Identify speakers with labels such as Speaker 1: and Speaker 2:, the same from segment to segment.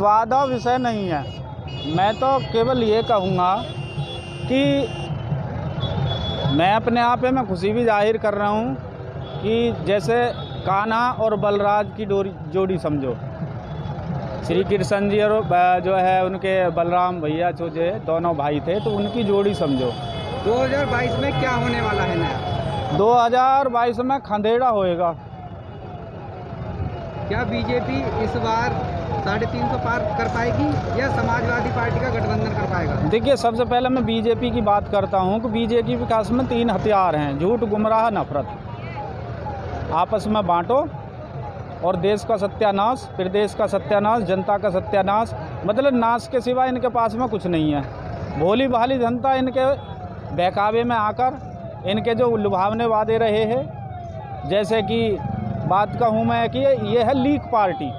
Speaker 1: वादा विषय नहीं है। मैं तो केवल ये कहूँगा कि मैं अपने आप में खुशी भी जाहिर कर रहा हूँ कि जैसे कान्हा और बलराज की जोड़ी समझो, श्री कृष्ण जी और जो है उनके बलराम भैया जो दोनों भाई थे, तो उनकी जोड़ी समझो।
Speaker 2: 2022 में क्या होने वाला है नया?
Speaker 1: 2022 में खंडेड़ा होएगा।
Speaker 2: क्या बीजेपी इस बार 350 पार कर पाएगी या समाजवादी पार्टी का गठबंधन कर पाएगा?
Speaker 1: देखिए, सबसे पहले मैं बीजेपी की बात करता हूँ कि बीजेपी के विकास में 3 हथियार हैं: झूठ, गुमराह, नफरत। आपस में बांटो और देश का सत्यानाश, फिर देश का सत्यानाश, जनता का सत्यानाश, मतलब नाश के सिवा इनके पास में कुछ नहीं है। भोली भाली जनता इनके बहकावे में आकर इनके जो लुभावने वादे रहे हैं, जैसे कि बात कहूँ मैं कि ये है लीग पार्टी।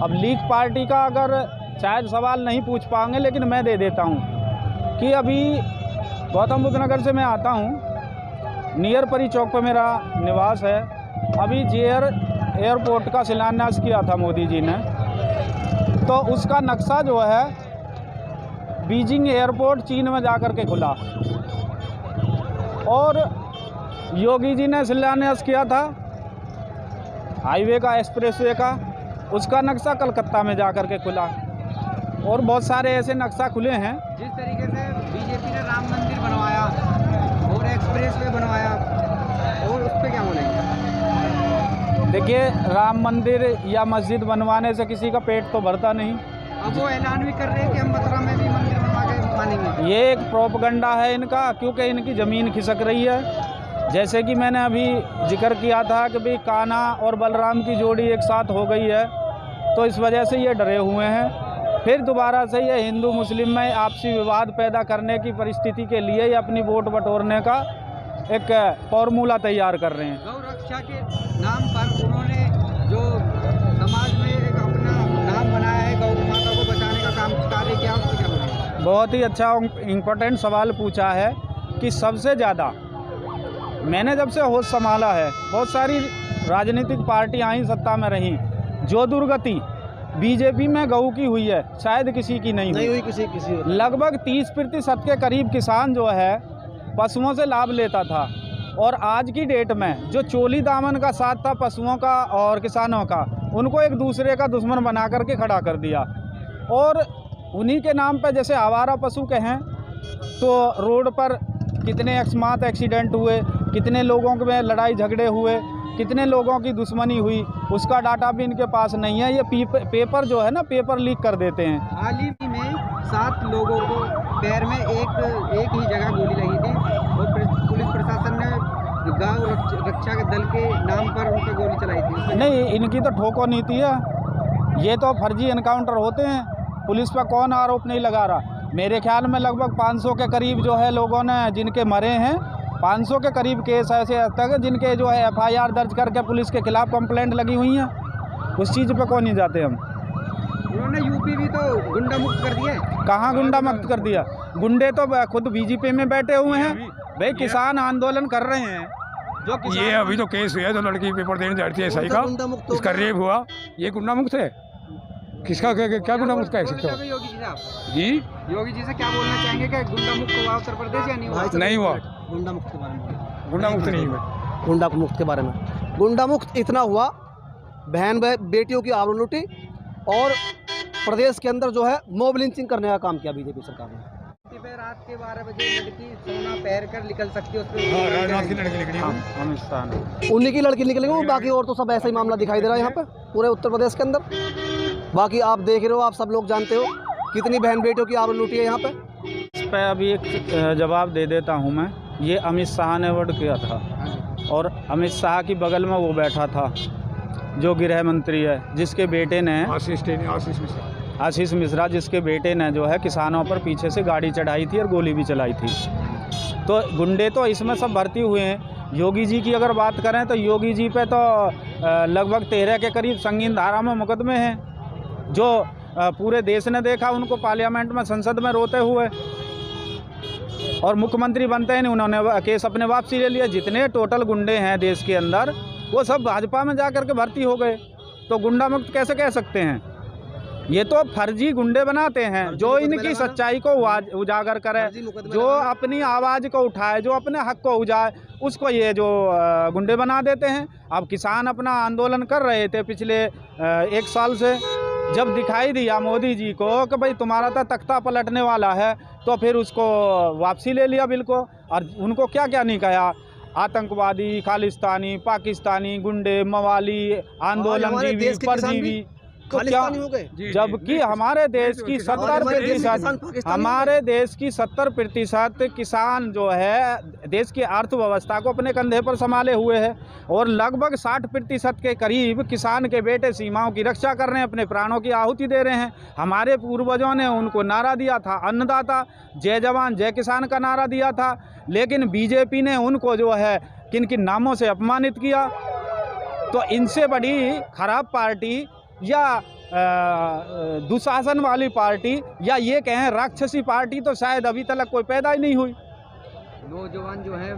Speaker 1: अब लीग पार्टी का अगर शायद सवाल नहीं पूछ पाएंगे, लेकिन मैं दे देता हूँ कि अभी गौतम बुद्ध नगर से मैं आता हूँ, नियर परी चौक पर मेरा निवास है। अभी एयरपोर्ट का शिलान्यास किया था मोदी जी ने, तो उसका नक्शा जो है बीजिंग एयरपोर्ट चीन में जाकर के खुला, और योगी जी ने शिलान्यास किया था हाईवे का, एक्सप्रेसवे का, उसका नक्शा कलकत्ता में जाकर के खुला, और बहुत सारे ऐसे नक्शा खुले हैं।
Speaker 2: जिस तरीके से बीजेपी ने राम मंदिर बनवाया और एक्सप्रेसवे बनवाया, और उस पर क्या बोलेंगे?
Speaker 1: देखिए, राम मंदिर या मस्जिद बनवाने से किसी का पेट तो भरता नहीं।
Speaker 2: अब वो ऐलान भी कर रहे हैं कि हम मथुरा में भी मंदिर बनवा के मानेंगे।
Speaker 1: ये एक प्रोपगंडा है इनका, क्योंकि इनकी ज़मीन खिसक रही है। जैसे कि मैंने अभी जिक्र किया था कि भाई कान्हा और बलराम की जोड़ी एक साथ हो गई है, तो इस वजह से ये डरे हुए हैं। फिर दोबारा से ये हिंदू मुस्लिम में आपसी विवाद पैदा करने की परिस्थिति के लिए ये अपनी वोट बटोरने का एक फॉर्मूला तैयार कर रहे हैं।
Speaker 2: गौ रक्षा के नाम पर उन्होंने जो समाज में एक अपना नाम बनाया है, गौ माता को बचाने का कार्य किया, उसको क्या बोलेंगे?
Speaker 1: बहुत ही अच्छा इम्पोर्टेंट सवाल पूछा है कि सबसे ज़्यादा मैंने जब से होश संभाला है, बहुत सारी राजनीतिक पार्टियां आई सत्ता में रहीं, जो दुर्गति बीजेपी में गऊ की हुई है शायद किसी की नहीं हुई। किसी लगभग 30% के करीब किसान जो है पशुओं से लाभ लेता था, और आज की डेट में जो चोली दामन का साथ था पशुओं का और किसानों का, उनको एक दूसरे का दुश्मन बना करके खड़ा कर दिया। और उन्हीं के नाम पर जैसे आवारा पशु कहें तो रोड पर कितने अकस्मात एक्सीडेंट हुए, कितने लोगों में लड़ाई झगड़े हुए, कितने लोगों की दुश्मनी हुई, उसका डाटा भी इनके पास नहीं है। ये पेपर जो है ना, पेपर लीक कर देते हैं।
Speaker 2: हाल ही में 7 लोगों को पैर में एक ही जगह गोली लगी थी, और पुलिस प्रशासन ने गौ रक्षा के दल के नाम पर उन पर गोली चलाई थी।
Speaker 1: नहीं, इनकी तो ठोको नीति है, ये तो फर्जी एनकाउंटर होते हैं। पुलिस पर कौन आरोप नहीं लगा रहा? मेरे ख्याल में लगभग 500 के करीब जो है लोगों ने जिनके मरे हैं, 500 के करीब केस ऐसे तक जिनके जो है FIR दर्ज करके पुलिस के खिलाफ कंप्लेंट लगी हुई हैं। उस चीज़ पे कौन नहीं जाते हम।
Speaker 2: उन्होंने यूपी भी तो गुंडा मुक्त कर दिया है।
Speaker 1: कहाँ गुंडा मुक्त कर दिया? गुंडे तो खुद बीजेपी में बैठे हुए हैं। भाई किसान आंदोलन कर रहे हैं, जो
Speaker 3: ये अभी तो केस हुआ, जो लड़की पेपर देने जा रही थी SI का, इसका रेप हुआ, ये गुंडा मुक्त है? किसका क्या गुंडा मुक्त कह सकते हो?
Speaker 2: योगी जी साहब
Speaker 3: जी,
Speaker 2: योगी जी से क्या बोलना चाहेंगे कि गुंडा मुक्त हुआ उत्तर प्रदेश या नहीं हुआ?
Speaker 3: नहीं हुआ।
Speaker 2: गुंडा मुक्त के बारे में,
Speaker 3: गुंडा मुक्त नहीं हुआ।
Speaker 4: गुंडा मुक्त के बारे में, गुंडा मुक्त इतना हुआ, बहन बेटियों की आबरू लूटी, और प्रदेश के अंदर जो है मॉब लिंचिंग करने का काम किया बीजेपी सरकार ने।
Speaker 2: रात के 12 बजे लड़की सोना पहन कर निकल सकती है,
Speaker 3: राजनाथ की लड़की निकली,
Speaker 4: उन्हीं की लड़की निकलेंगे, बाकी और तो सब ऐसा ही मामला दिखाई दे रहा है यहाँ पे पूरे उत्तर प्रदेश के अंदर। बाकी आप देख रहे हो, आप सब लोग जानते हो कितनी बहन बेटियों की आबरू लूटी है यहाँ पे।
Speaker 1: इस पर अभी एक जवाब दे देता हूँ मैं। ये अमित शाह ने वर्ड किया था, और अमित शाह की बगल में वो बैठा था जो गृह मंत्री है, जिसके बेटे ने आशीष मिश्रा, जिसके बेटे ने जो है किसानों पर पीछे से गाड़ी चढ़ाई थी और गोली भी चलाई थी। तो गुंडे तो इसमें सब भर्ती हुए हैं। योगी जी की अगर बात करें तो योगी जी पे तो लगभग 13 के करीब संगीन धारा में मुकदमे हैं, जो पूरे देश ने देखा उनको पार्लियामेंट में, संसद में रोते हुए, और मुख्यमंत्री बनते हैं नहीं, उन्होंने केस अपने वापसी ले लिया। जितने टोटल गुंडे हैं देश के अंदर, वो सब भाजपा में जा कर के भर्ती हो गए, तो गुंडा मुक्त कैसे कह सकते हैं? ये तो फर्जी गुंडे बनाते हैं जो इनकी सच्चाई को उजागर करे, जो अपनी आवाज़ को उठाए, जो अपने हक को उजाए, उसको ये जो गुंडे बना देते हैं। अब किसान अपना आंदोलन कर रहे थे पिछले 1 साल से, जब दिखाई दिया मोदी जी को कि भाई तुम्हारा तो तख्ता पलटने वाला है, तो फिर उसको वापसी ले लिया बिल को। और उनको क्या क्या नहीं कहा, आतंकवादी, खालिस्तानी, पाकिस्तानी, गुंडे, मवाली, आंदोलनजीवी, परजीवी, तो क्या, जबकि हमारे देश की 70% हमारे देश की 70% किसान जो है देश की अर्थव्यवस्था को अपने कंधे पर संभाले हुए है, और लगभग 60% के करीब किसान के बेटे सीमाओं की रक्षा कर रहे हैं, अपने प्राणों की आहुति दे रहे हैं। हमारे पूर्वजों ने उनको नारा दिया था अन्नदाता, जय जवान जय किसान का नारा दिया था, लेकिन बीजेपी ने उनको जो है किन किन नामों से अपमानित किया। तो इनसे बड़ी खराब पार्टी या दुशासन वाली पार्टी या ये कहें राक्षसी पार्टी तो शायद अभी तक कोई पैदा ही नहीं हुई।
Speaker 2: नौजवान जो है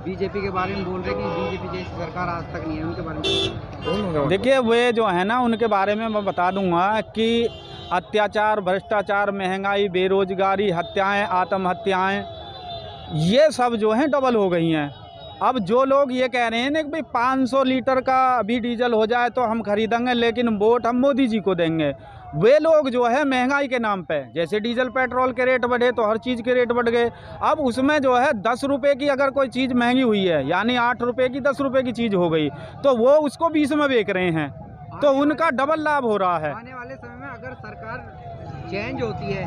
Speaker 2: बीजेपी के बारे में बोल रहे हैं कि बीजेपी जैसी सरकार आज तक नहीं है, उनके बारे में
Speaker 1: देखिए, वे जो है ना, उनके बारे में मैं बता दूंगा कि अत्याचार, भ्रष्टाचार, महंगाई, बेरोजगारी, हत्याएं, आत्महत्याएं, ये सब जो हैं डबल हो गई हैं। अब जो लोग ये कह रहे हैं ना कि भाई 500 लीटर का अभी डीजल हो जाए तो हम खरीदेंगे, लेकिन वोट हम मोदी जी को देंगे, वे लोग जो है महंगाई के नाम पे, जैसे डीजल पेट्रोल के रेट बढ़े तो हर चीज़ के रेट बढ़ गए। अब उसमें जो है 10 रुपये की अगर कोई चीज़ महंगी हुई है, यानी 8 रुपये की 10 रुपये की चीज़ हो गई, तो वो उसको 20 में बेच रहे हैं, तो उनका डबल लाभ हो रहा है।
Speaker 2: आने वाले समय में अगर सरकार चेंज होती है,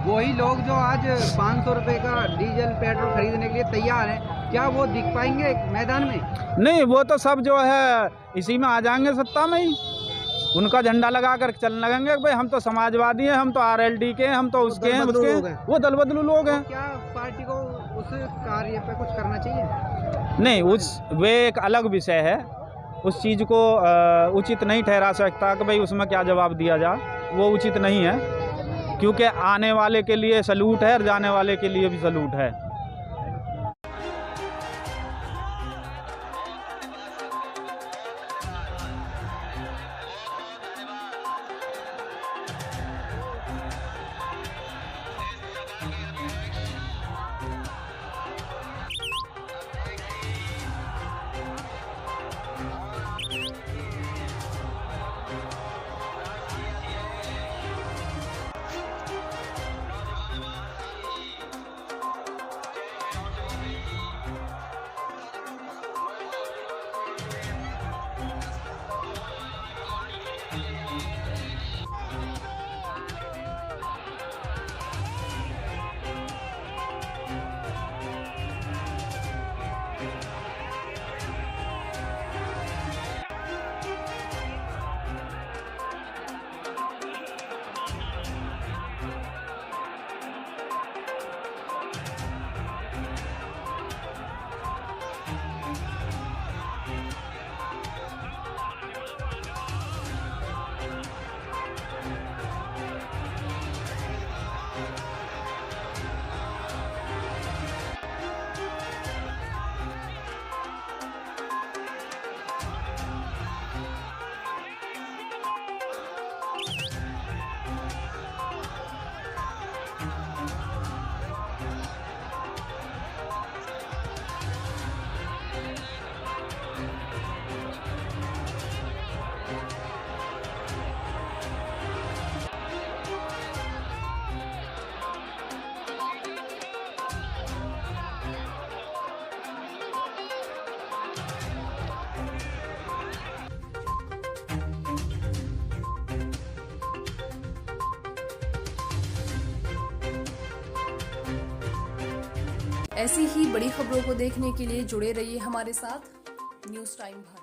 Speaker 2: वही लोग जो आज 500 रुपये का डीजल पेट्रोल खरीदने के लिए तैयार हैं, क्या वो दिख पाएंगे मैदान में?
Speaker 1: नहीं, वो तो सब जो है इसी में आ जाएंगे सत्ता में ही, उनका झंडा लगा कर चलने लगेंगे भाई हम तो समाजवादी हैं, हम तो RLD के हैं, हम तो उसके हैं, उसके हैं, वो दल बदलू लोग हैं।
Speaker 2: तो क्या पार्टी को उस कार्य पे कुछ करना चाहिए?
Speaker 1: नहीं, वे एक अलग विषय है, उस चीज़ को उचित नहीं ठहरा सकता कि भाई उसमें क्या जवाब दिया जाए, वो उचित नहीं है, क्योंकि आने वाले के लिए सलूट है और जाने वाले के लिए भी सलूट है।
Speaker 5: ऐसी ही बड़ी खबरों को देखने के लिए जुड़े रहिए हमारे साथ न्यूज़ टाइम भारत।